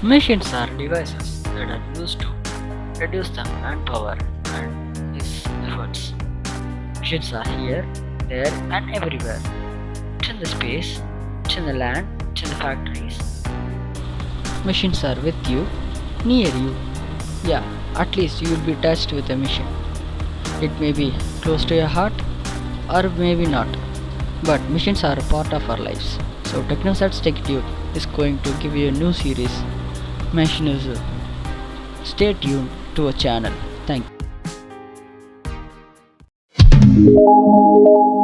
Machines are devices that are used to reduce the manpower and these efforts. Machines are here, there, and everywhere. It's in the space, it's in the land, it's in the factories. Machines are with you, near you. Yeah, at least you will be touched with a machine. It may be close to your heart or maybe not. But machines are a part of our lives. So TechnoSats Tech Tube is going to give you a new series, Machinism. Stay tuned to our channel. Thank you.